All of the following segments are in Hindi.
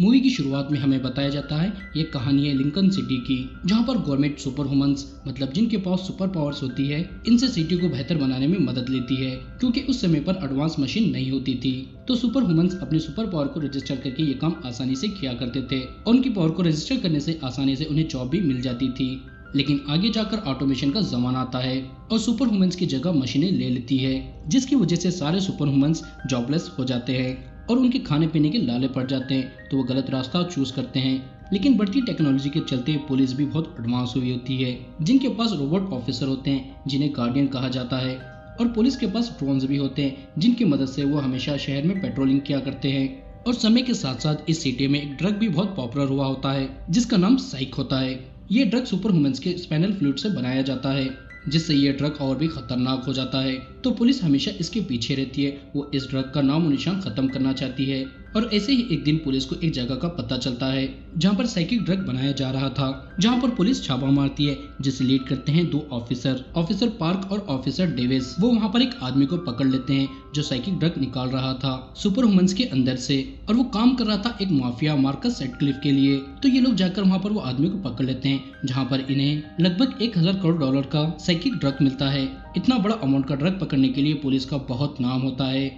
मूवी की शुरुआत में हमें बताया जाता है ये कहानी है लिंकन सिटी की, जहाँ पर गवर्नमेंट सुपर ह्यूमंस मतलब जिनके पास सुपर पावर्स होती है इनसे सिटी को बेहतर बनाने में मदद लेती है, क्योंकि उस समय पर एडवांस मशीन नहीं होती थी। तो सुपर ह्यूमंस अपने सुपर पावर को रजिस्टर करके ये काम आसानी से किया करते थे और उनकी पावर को रजिस्टर करने से आसानी से उन्हें जॉब भी मिल जाती थी। लेकिन आगे जाकर ऑटोमेशन का जमाना आता है और सुपर ह्यूमंस की जगह मशीनें ले लेती है, जिसकी वजह से सारे सुपर ह्यूमंस जॉबलेस हो जाते हैं और उनके खाने पीने के लाले पड़ जाते हैं, तो वो गलत रास्ता चूज करते हैं। लेकिन बढ़ती टेक्नोलॉजी के चलते पुलिस भी बहुत एडवांस हुई होती है, जिनके पास रोबोट ऑफिसर होते हैं जिन्हें गार्डियन कहा जाता है, और पुलिस के पास ड्रोन्स भी होते हैं जिनकी मदद से वो हमेशा शहर में पेट्रोलिंग किया करते हैं। और समय के साथ साथ इस सिटी में एक ड्रग भी बहुत पॉपुलर हुआ होता है जिसका नाम साइक होता है। ये ड्रग सुपर ह्यूमंस के स्पाइनल फ्लूइड से बनाया जाता है, जिससे ये ड्रग और भी खतरनाक हो जाता है। तो पुलिस हमेशा इसके पीछे रहती है, वो इस ड्रग का नामो निशान खत्म करना चाहती है। और ऐसे ही एक दिन पुलिस को एक जगह का पता चलता है जहाँ पर साइकिक ड्रग बनाया जा रहा था, जहाँ पर पुलिस छापा मारती है, जिसे लीड करते हैं दो ऑफिसर पार्क और ऑफिसर डेविस। वो वहाँ पर एक आदमी को पकड़ लेते हैं जो साइकिक ड्रग निकाल रहा था सुपर ह्यूमंस के अंदर से, और वो काम कर रहा था एक माफिया मार्कस सैटक्लिफ के लिए। तो ये लोग जाकर वहाँ पर वो आदमी को पकड़ लेते हैं, जहाँ पर इन्हें लगभग 1000 करोड़ डॉलर का साइकिक ड्रग मिलता है। इतना बड़ा अमाउंट का ड्रग पकड़ने के लिए पुलिस का बहुत नाम होता है।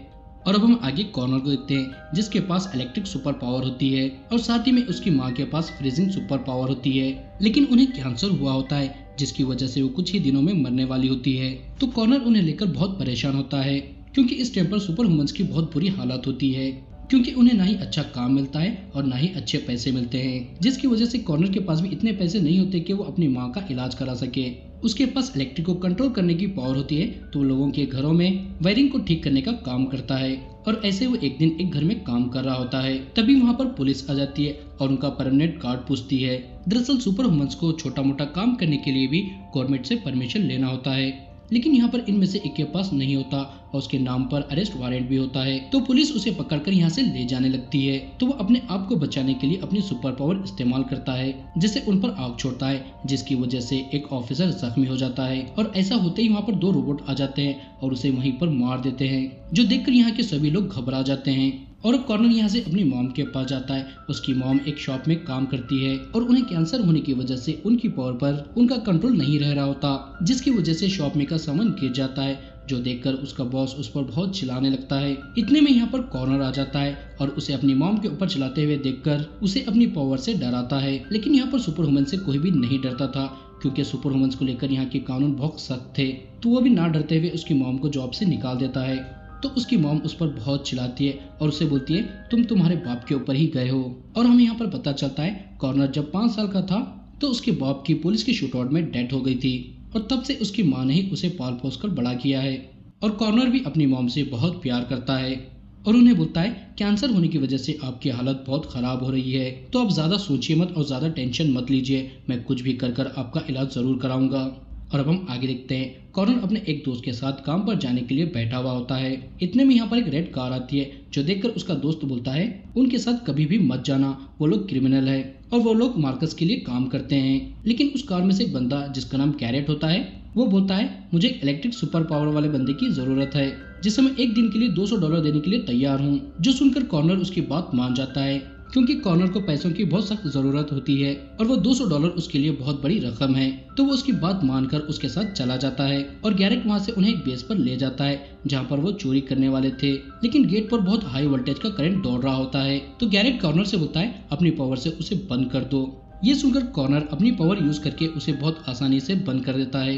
और अब हम आगे कॉर्नर को देखते हैं, जिसके पास इलेक्ट्रिक सुपर पावर होती है और साथ ही में उसकी माँ के पास फ्रीजिंग सुपर पावर होती है। लेकिन उन्हें कैंसर हुआ होता है, जिसकी वजह से वो कुछ ही दिनों में मरने वाली होती है। तो कॉर्नर उन्हें लेकर बहुत परेशान होता है, क्योंकि इस टाइम पर सुपर ह्यूमंस की बहुत बुरी हालत होती है, क्योंकि उन्हें ना ही अच्छा काम मिलता है और ना ही अच्छे पैसे मिलते हैं, जिसकी वजह से कॉर्नर के पास भी इतने पैसे नहीं होते कि वो अपनी माँ का इलाज करा सके। उसके पास इलेक्ट्रिक को कंट्रोल करने की पावर होती है, तो लोगों के घरों में वायरिंग को ठीक करने का काम करता है। और ऐसे वो एक दिन एक घर में काम कर रहा होता है, तभी वहाँ पर पुलिस आ जाती है और उनका परमानेंट गार्ड पूछती है। दरअसल सुपर ह्यूमंस को छोटा मोटा काम करने के लिए भी गवर्नमेंट से परमिशन लेना होता है, लेकिन यहाँ पर इनमें से एक के पास नहीं होता और उसके नाम पर अरेस्ट वारंट भी होता है। तो पुलिस उसे पकड़कर यहाँ से ले जाने लगती है। तो वो अपने आप को बचाने के लिए अपनी सुपर पावर इस्तेमाल करता है, जिससे उन पर आग छोड़ता है, जिसकी वजह से एक ऑफिसर जख्मी हो जाता है। और ऐसा होते ही वहाँ पर 2 रोबोट आ जाते हैं और उसे वहीं पर मार देते हैं, जो देखकर यहाँ के सभी लोग घबरा जाते हैं। और कॉर्नर यहाँ से अपनी मॉम के पास जाता है। उसकी मॉम एक शॉप में काम करती है और उन्हें कैंसर होने की वजह से उनकी पावर पर उनका कंट्रोल नहीं रह रहा होता, जिसकी वजह से शॉप में का सामान गिर जाता है, जो देखकर उसका बॉस उस पर बहुत चिल्लाने लगता है। इतने में यहाँ पर कॉर्नर आ जाता है और उसे अपनी मॉम के ऊपर चलाते हुए देखकर उसे अपनी पावर से डराता है। लेकिन यहाँ पर सुपर ह्यूमन से कोई भी नहीं डरता था, क्योंकि सुपर ह्यूमंस को लेकर यहाँ के कानून बहुत सख्त थे। तो वो भी ना डरते हुए उसकी मॉम को जॉब से निकाल देता है। तो उसकी मॉम उस पर बहुत चिल्लाती है और उसे बोलती है तुम तुम्हारे बाप के ऊपर ही गए हो। और हमें यहाँ पर पता चलता है कॉर्नर जब 5 साल का था तो उसके बाप की पुलिस की शूटआउट में डेथ हो गई थी, और तब से उसकी माँ ने ही उसे पाल पोस कर बड़ा किया है। और कॉर्नर भी अपनी मॉम से बहुत प्यार करता है और उन्हें बोलता है कैंसर होने की वजह से आपकी हालत बहुत खराब हो रही है, तो आप ज्यादा सोचिए मत और ज्यादा टेंशन मत लीजिए, मैं कुछ भी कर कर आपका इलाज जरूर कराऊंगा। और अब हम आगे देखते हैं, कॉर्नर अपने एक दोस्त के साथ काम पर जाने के लिए बैठा हुआ होता है। इतने में यहाँ पर एक रेड कार आती है, जो देखकर उसका दोस्त बोलता है उनके साथ कभी भी मत जाना, वो लोग क्रिमिनल है और वो लोग मार्कस के लिए काम करते हैं। लेकिन उस कार में से एक बंदा जिसका नाम कैरेट होता है, वो बोलता है मुझे एक इलेक्ट्रिक सुपर पावर वाले बंदे की जरूरत है, जिसे मैं एक दिन के लिए $200 देने के लिए तैयार हूँ। जो सुनकर कॉर्नर उसकी बात मान जाता है, क्योंकि कॉर्नर को पैसों की बहुत सख्त जरूरत होती है और वो $200 उसके लिए बहुत बड़ी रकम है। तो वो उसकी बात मानकर उसके साथ चला जाता है और गैरेट वहाँ से उन्हें एक बेस पर ले जाता है, जहाँ पर वो चोरी करने वाले थे। लेकिन गेट पर बहुत हाई वोल्टेज का करंट दौड़ रहा होता है, तो गैरेट कॉर्नर से बोलता है अपनी पावर से उसे बंद कर दो। ये सुनकर कॉर्नर अपनी पावर यूज करके उसे बहुत आसानी से बंद कर देता है।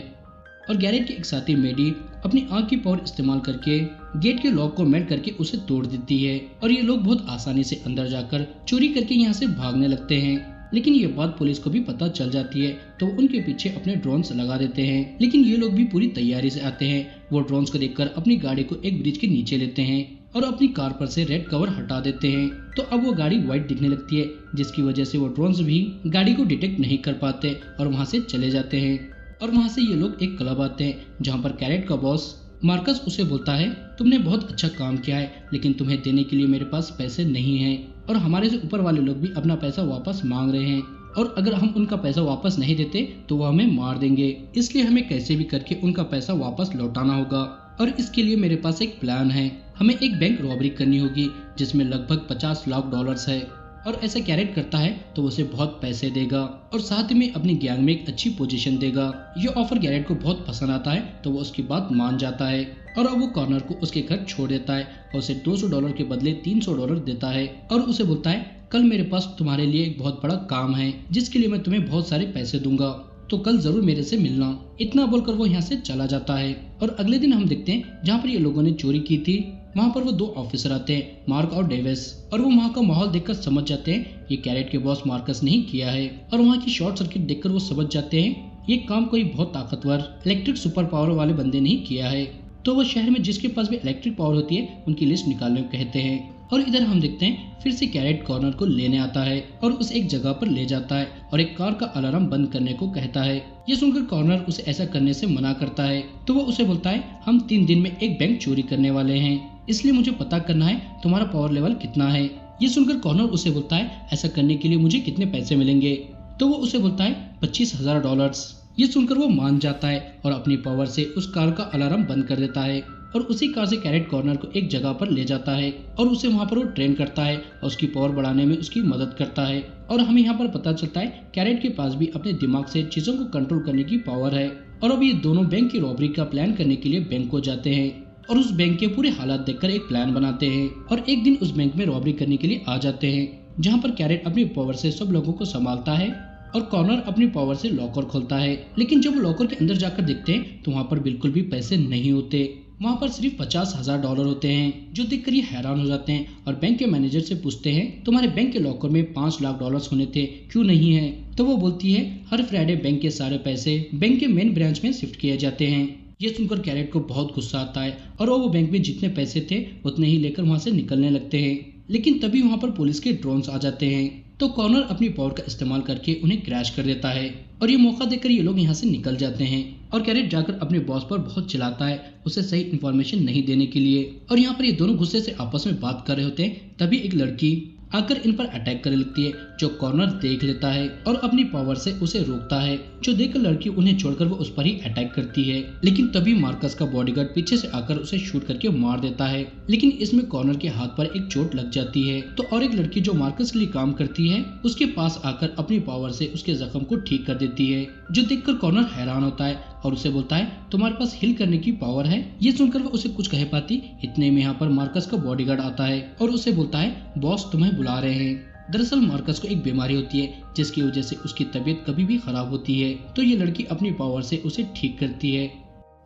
और गैरेट के एक साथी मेडी अपनी आंख की पावर इस्तेमाल करके गेट के लॉक को मेल्ट करके उसे तोड़ देती है और ये लोग बहुत आसानी से अंदर जाकर चोरी करके यहाँ से भागने लगते हैं। लेकिन ये बात पुलिस को भी पता चल जाती है, तो उनके पीछे अपने ड्रोन्स लगा देते हैं। लेकिन ये लोग भी पूरी तैयारी से आते हैं। वो ड्रोन्स को देखकर अपनी गाड़ी को एक ब्रिज के नीचे लेते हैं और अपनी कार पर से रेड कवर हटा देते हैं। तो अब वो गाड़ी व्हाइट दिखने लगती है, जिसकी वजह से वो ड्रोन्स भी गाड़ी को डिटेक्ट नहीं कर पाते और वहाँ से चले जाते हैं। और वहाँ से ये लोग एक क्लब आते हैं, जहाँ पर कैरेट का बॉस मार्कस उसे बोलता है तुमने बहुत अच्छा काम किया है, लेकिन तुम्हें देने के लिए मेरे पास पैसे नहीं हैं और हमारे से ऊपर वाले लोग भी अपना पैसा वापस मांग रहे हैं, और अगर हम उनका पैसा वापस नहीं देते तो वो हमें मार देंगे, इसलिए हमें कैसे भी करके उनका पैसा वापस लौटाना होगा। और इसके लिए मेरे पास एक प्लान है, हमें एक बैंक रॉबरी करनी होगी जिसमें लगभग $50 लाख है और ऐसा कैरेट करता है तो उसे बहुत पैसे देगा और साथ में अपनी गैंग में एक अच्छी पोजीशन देगा। ये ऑफर कैरेट को बहुत पसंद आता है तो वो उसकी बात मान जाता है और अब वो कॉर्नर को उसके घर छोड़ देता है और उसे $200 के बदले $300 देता है और उसे बोलता है कल मेरे पास तुम्हारे लिए एक बहुत बड़ा काम है जिसके लिए मैं तुम्हें बहुत सारे पैसे दूंगा, तो कल जरूर मेरे से मिलना। इतना बोलकर वो यहाँ से चला जाता है और अगले दिन हम देखते हैं जहाँ पर ये लोगों ने चोरी की थी वहाँ पर वो दो ऑफिसर आते हैं, मार्क और डेविस, और वो वहाँ का माहौल देखकर समझ जाते हैं ये कैरेट के बॉस मार्कस ने ही किया है और वहाँ की शॉर्ट सर्किट देखकर वो समझ जाते हैं ये काम कोई बहुत ताकतवर इलेक्ट्रिक सुपर पावर वाले बंदे ने ही किया है। तो वो शहर में जिसके पास भी इलेक्ट्रिक पावर होती है उनकी लिस्ट निकालने को कहते हैं और इधर हम देखते हैं फिर से कैरेट कॉर्नर को लेने आता है और उसे एक जगह पर ले जाता है और एक कार का अलार्म बंद करने को कहता है। ये सुनकर कॉर्नर उसे ऐसा करने से मना करता है तो वो उसे बोलता है हम 3 दिन में एक बैंक चोरी करने वाले हैं, इसलिए मुझे पता करना है तुम्हारा पावर लेवल कितना है। ये सुनकर कॉर्नर उसे बोलता है ऐसा करने के लिए मुझे कितने पैसे मिलेंगे, तो वो उसे बोलता है $25,000। ये सुनकर वो मान जाता है और अपनी पावर से उस कार का अलार्म बंद कर देता है और उसी कार से कैरेट कॉर्नर को एक जगह पर ले जाता है और उसे वहाँ पर वो ट्रेन करता है और उसकी पावर बढ़ाने में उसकी मदद करता है। और हमें यहाँ पर पता चलता है कैरेट के पास भी अपने दिमाग से चीजों को कंट्रोल करने की पावर है और अब ये दोनों बैंक की रॉबरी का प्लान करने के लिए बैंक को जाते हैं और उस बैंक के पूरे हालात देखकर एक प्लान बनाते हैं और एक दिन उस बैंक में रॉबरी करने के लिए आ जाते हैं जहाँ पर कैरेट अपनी पावर से सब लोगों को संभालता है और कॉर्नर अपनी पावर से लॉकर खोलता है। लेकिन जब वो लॉकर के अंदर जाकर देखते हैं तो वहाँ पर बिल्कुल भी पैसे नहीं होते, वहाँ पर सिर्फ $50,000 होते हैं, जो देखकर ये हैरान हो जाते हैं और बैंक के मैनेजर से पूछते हैं तुम्हारे बैंक के लॉकर में $5 लाख होने थे, क्यों नहीं है? तो वो बोलती है हर फ्राइडे बैंक के सारे पैसे बैंक के मेन ब्रांच में शिफ्ट किए जाते हैं। ये सुनकर कैरेट को बहुत गुस्सा आता है और वो बैंक में जितने पैसे थे उतने ही लेकर वहाँ से निकलने लगते हैं। लेकिन तभी वहाँ पर पुलिस के ड्रोन्स आ जाते हैं तो कॉर्नर अपनी पावर का इस्तेमाल करके उन्हें क्रैश कर देता है और ये मौका देकर ये लोग यहाँ से निकल जाते हैं और कैरेट जाकर अपने बॉस पर बहुत चिल्लाता है उसे सही इन्फॉर्मेशन नहीं देने के लिए। और यहाँ पर ये दोनों गुस्से से आपस में बात कर रहे होते हैं तभी एक लड़की आकर इन पर अटैक करने लगती है जो कॉर्नर देख लेता है और अपनी पावर से उसे रोकता है, जो देखकर लड़की उन्हें छोड़कर वो उस पर ही अटैक करती है। लेकिन तभी मार्कस का बॉडीगार्ड पीछे से आकर उसे शूट करके मार देता है, लेकिन इसमें कॉर्नर के हाथ पर एक चोट लग जाती है। तो और एक लड़की जो मार्कस के लिए काम करती है उसके पास आकर अपनी पावर से उसके जख्म को ठीक कर देती है, जो देखकर कॉर्नर हैरान होता है और उसे बोलता है तुम्हारे पास हील करने की पावर है। ये सुनकर वो उसे कुछ कह पाती इतने में यहाँ पर मार्कस का बॉडीगार्ड आता है और उसे बोलता है बॉस तुम्हें बुला रहे हैं। दरअसल मार्कस को एक बीमारी होती है जिसकी वजह से उसकी तबीयत कभी भी खराब होती है, तो ये लड़की अपनी पावर से उसे ठीक करती है।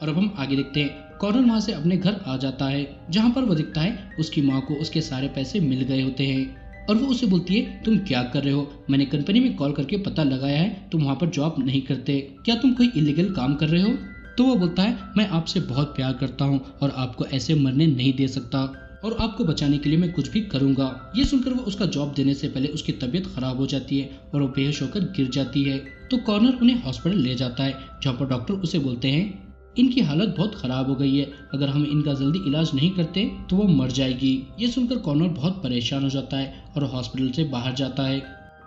और अब हम आगे देखते हैं कॉर्नर वहाँ से अपने घर आ जाता है जहाँ पर वो दिखता है उसकी माँ को उसके सारे पैसे मिल गए होते हैं और वो उसे बोलती है तुम क्या कर रहे हो, मैंने कंपनी में कॉल करके पता लगाया है तुम वहाँ पर जॉब नहीं करते, क्या तुम कोई इलीगल काम कर रहे हो? तो वो बोलता है मैं आपसे बहुत प्यार करता हूँ और आपको ऐसे मरने नहीं दे सकता और आपको बचाने के लिए मैं कुछ भी करूंगा। ये सुनकर वो उसका जॉब देने से पहले उसकी तबीयत खराब हो जाती है और वो बेहोश होकर गिर जाती है। तो कॉर्नर उन्हें हॉस्पिटल ले जाता है जहाँ पर डॉक्टर उसे बोलते हैं इनकी हालत बहुत खराब हो गई है, अगर हम इनका जल्दी इलाज नहीं करते तो वो मर जाएगी। ये सुनकर कॉर्नर बहुत परेशान हो जाता है और हॉस्पिटल से बाहर जाता है।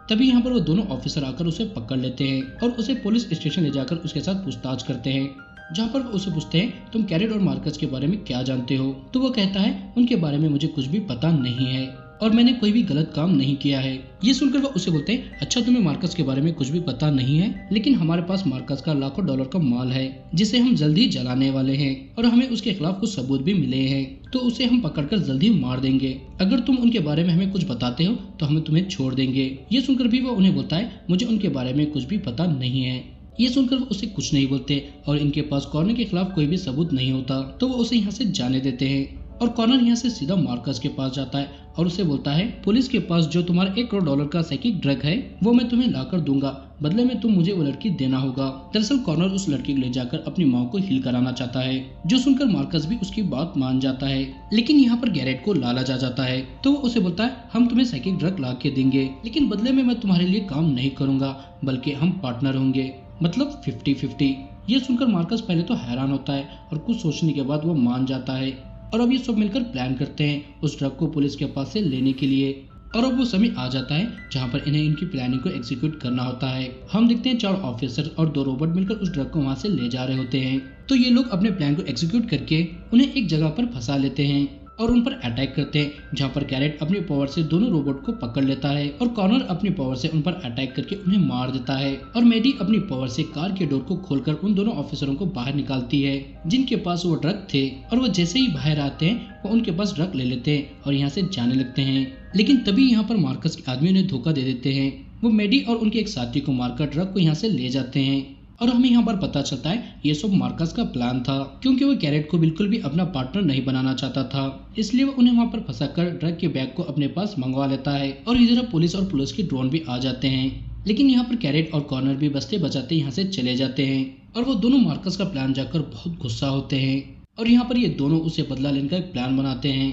तभी यहाँ पर वो दोनों ऑफिसर आकर उसे पकड़ लेते हैं और उसे पुलिस स्टेशन ले जाकर उसके साथ पूछताछ करते हैं, जहाँ पर वो उसे पूछते हैं तुम कैरेट और मार्कस के बारे में क्या जानते हो? तो वो कहता है उनके बारे में मुझे कुछ भी पता नहीं है और मैंने कोई भी गलत काम नहीं किया है। ये सुनकर वो उसे बोलते हैं अच्छा तुम्हें मार्कस के बारे में कुछ भी पता नहीं है, लेकिन हमारे पास मार्कस का लाखों डॉलर का माल है जिसे हम जल्दी जलाने वाले हैं और हमें उसके खिलाफ कुछ सबूत भी मिले हैं, तो उसे हम पकड़कर जल्दी मार देंगे। अगर तुम उनके बारे में हमें कुछ बताते हो तो हम तुम्हें छोड़ देंगे। ये सुनकर भी वो उन्हें बोलता है मुझे उनके बारे में कुछ भी पता नहीं है। ये सुनकर वो उसे कुछ नहीं बोलते और इनके पास कॉर्नर के खिलाफ कोई भी सबूत नहीं होता, तो वो उसे यहाँ से जाने देते हैं और कॉर्नर यहाँ से सीधा मार्कस के पास जाता है और उसे बोलता है पुलिस के पास जो तुम्हारा $1 करोड़ का साइकिक ड्रग है वो मैं तुम्हें लाकर दूंगा, बदले में तुम मुझे वो लड़की देना होगा। दरअसल कॉर्नर उस लड़की को ले जाकर अपनी माँ को हील कराना चाहता है, जो सुनकर मार्कस भी उसकी बात मान जाता है। लेकिन यहाँ पर गैरेट को लालच आ जाता है, तो वो उसे बोलता है हम तुम्हें साइकिक ड्रग ला के देंगे, लेकिन बदले में मैं तुम्हारे लिए काम नहीं करूंगा बल्कि हम पार्टनर होंगे, मतलब 50-50। ये सुनकर मार्कस पहले तो हैरान होता है और कुछ सोचने के बाद वो मान जाता है और अब ये सब मिलकर प्लान करते हैं उस ड्रग को पुलिस के पास से लेने के लिए। और अब वो समय आ जाता है जहाँ पर इन्हें इनकी प्लानिंग को एग्जीक्यूट करना होता है। हम देखते हैं 4 ऑफिसर और 2 रोबोट मिलकर उस ड्रग को वहाँ से ले जा रहे होते हैं। तो ये लोग अपने प्लान को एग्जीक्यूट करके उन्हें एक जगह पर फंसा लेते हैं और उन पर अटैक करते हैं, जहाँ पर कैरेट अपनी पावर से दोनों रोबोट को पकड़ लेता है और कॉर्नर अपनी पावर से उन पर अटैक करके उन्हें मार देता है और मैडी अपनी पावर से कार के डोर को खोलकर उन दोनों ऑफिसरों को बाहर निकालती है जिनके पास वो ड्रग थे, और वो जैसे ही बाहर आते हैं वो उनके पास ड्रग ले लेते हैं और यहाँ से जाने लगते हैं। लेकिन तभी यहाँ पर मार्कस के आदमी उन्हें धोखा दे देते हैं। वो मैडी और उनके एक साथी को मारकर ड्रग को यहाँ से ले जाते हैं और हमें यहाँ पर पता चलता है ये सब मार्कस का प्लान था, क्योंकि वो कैरेट को बिल्कुल भी अपना पार्टनर नहीं बनाना चाहता था। इसलिए वो उन्हें वहाँ पर फंसाकर ड्रग के बैग को अपने पास मंगवा लेता है और इधर पुलिस और पुलिस के ड्रोन भी आ जाते हैं। लेकिन यहाँ पर कैरेट और कॉर्नर भी बचते बचाते यहाँ से चले जाते हैं और वो दोनों मार्कस का प्लान जाकर बहुत गुस्सा होते हैं और यहाँ पर ये दोनों उसे बदला लेने का एक प्लान बनाते हैं।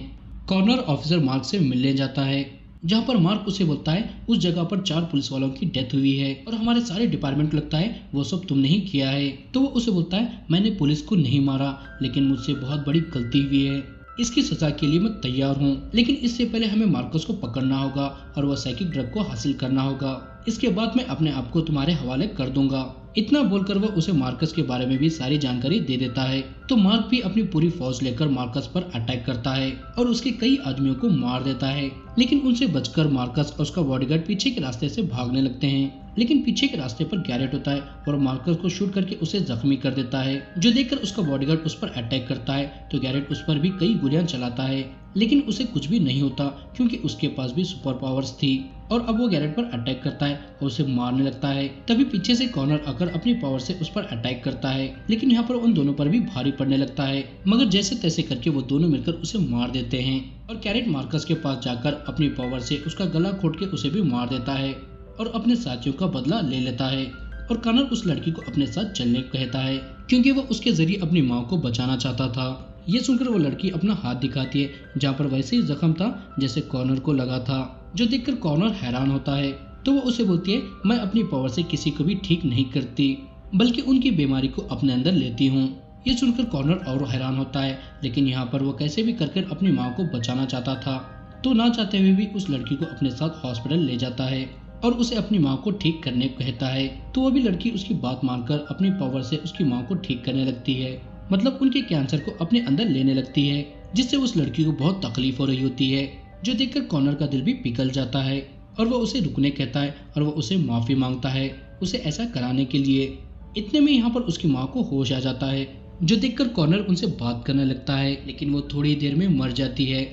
कॉर्नर ऑफिसर मार्क से मिलने जाता है, जहाँ पर मार्क उसे बोलता है उस जगह पर 4 पुलिस वालों की डेथ हुई है और हमारे सारे डिपार्टमेंट को लगता है वो सब तुमने ही किया है। तो वो उसे बोलता है मैंने पुलिस को नहीं मारा, लेकिन मुझसे बहुत बड़ी गलती हुई है, इसकी सजा के लिए मैं तैयार हूँ, लेकिन इससे पहले हमें मार्कस को पकड़ना होगा और वह साइकिक ड्रग को हासिल करना होगा। इसके बाद मैं अपने आप को तुम्हारे हवाले कर दूंगा। इतना बोलकर वह उसे मार्कस के बारे में भी सारी जानकारी दे देता है। तो मार्क भी अपनी पूरी फौज लेकर मार्कस पर अटैक करता है और उसके कई आदमियों को मार देता है, लेकिन उनसे बचकर मार्कस और उसका बॉडीगार्ड पीछे के रास्ते से भागने लगते हैं। लेकिन पीछे के रास्ते पर गैरेट होता है और मार्कस को शूट करके उसे जख्मी कर देता है, जो देखकर उसका बॉडीगार्ड उस पर अटैक करता है। तो गैरेट उस पर भी कई गोलियां चलाता है, लेकिन उसे कुछ भी नहीं होता क्योंकि उसके पास भी सुपर पावर्स थी। और अब वो गैरेट पर अटैक करता है और उसे मारने लगता है। तभी पीछे से कॉर्नर आकर अपनी पावर से उस पर अटैक करता है, लेकिन यहाँ पर उन दोनों पर भी भारी पड़ने लगता है, मगर जैसे तैसे करके वो दोनों मिलकर उसे मार देते हैं। और कैरेट मार्कस के पास जाकर अपनी पावर से उसका गला घोट के उसे भी मार देता है और अपने साथियों का बदला ले लेता है। और कॉर्नर उस लड़की को अपने साथ चलने को कहता है, क्योंकि वो उसके जरिए अपनी माँ को बचाना चाहता था। ये सुनकर वो लड़की अपना हाथ दिखाती है, जहाँ पर वैसे ही जख्म था जैसे कॉर्नर को लगा था, जो देखकर कॉर्नर हैरान होता है। तो वो उसे बोलती है मैं अपनी पावर से किसी को भी ठीक नहीं करती, बल्कि उनकी बीमारी को अपने अंदर लेती हूँ। ये सुनकर कॉर्नर और हैरान होता है, लेकिन यहाँ पर वो कैसे भी करके अपनी माँ को बचाना चाहता था, तो ना चाहते हुए भी उस लड़की को अपने साथ हॉस्पिटल ले जाता है और उसे अपनी माँ को ठीक करने को कहता है। तो वो भी लड़की उसकी बात मानकर अपनी पावर से उसकी माँ को ठीक करने लगती है, मतलब उनके कैंसर को अपने अंदर लेने लगती है, जिससे उस लड़की को बहुत तकलीफ हो रही होती है, जो देखकर कॉर्नर का दिल भी पिघल जाता है और वो उसे रुकने कहता है और वो उसे माफी मांगता है उसे ऐसा कराने के लिए। इतने में यहाँ पर उसकी माँ को होश आ जाता है, जो देखकर कॉर्नर उनसे बात करने लगता है, लेकिन वो थोड़ी देर में मर जाती है।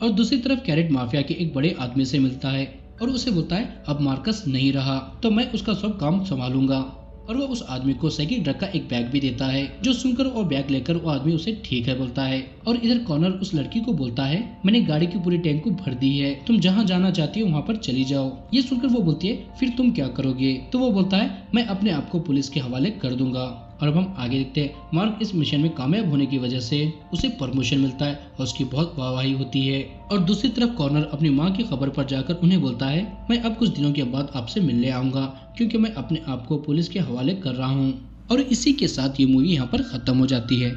और दूसरी तरफ कैरेट माफिया के एक बड़े आदमी से मिलता है और उसे बोलता है अब मार्कस नहीं रहा तो मैं उसका सब काम संभालूंगा। और वो उस आदमी को साइकिक ड्रग का एक बैग भी देता है, जो सुनकर वो बैग लेकर वो आदमी उसे ठीक है बोलता है। और इधर कॉर्नर उस लड़की को बोलता है मैंने गाड़ी की पूरी टैंक को भर दी है, तुम जहाँ जाना चाहती हो वहाँ पर चली जाओ। ये सुनकर वो बोलती है फिर तुम क्या करोगे? तो वो बोलता है मैं अपने आप को पुलिस के हवाले कर दूंगा। और अब हम आगे देखते हैं, मार्क इस मिशन में कामयाब होने की वजह से उसे प्रमोशन मिलता है और उसकी बहुत वाहवाही होती है। और दूसरी तरफ कॉर्नर अपनी माँ की खबर पर जाकर उन्हें बोलता है मैं अब कुछ दिनों के बाद आपसे मिलने आऊंगा, क्योंकि मैं अपने आप को पुलिस के हवाले कर रहा हूँ। और इसी के साथ ये मूवी यहाँ पर खत्म हो जाती है।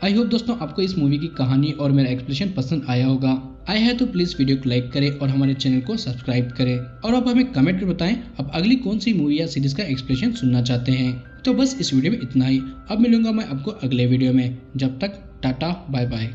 आई होप दोस्तों आपको इस मूवी की कहानी और मेरा एक्सप्रेशन पसंद आया होगा। आया है तो प्लीज वीडियो को लाइक करें और हमारे चैनल को सब्सक्राइब करें, और आप हमें कमेंट कर बताएं आप अगली कौन सी मूवी या सीरीज का एक्सप्रेशन सुनना चाहते हैं। तो बस इस वीडियो में इतना ही, अब मिलूंगा मैं आपको अगले वीडियो में। जब तक टाटा बाय बाय।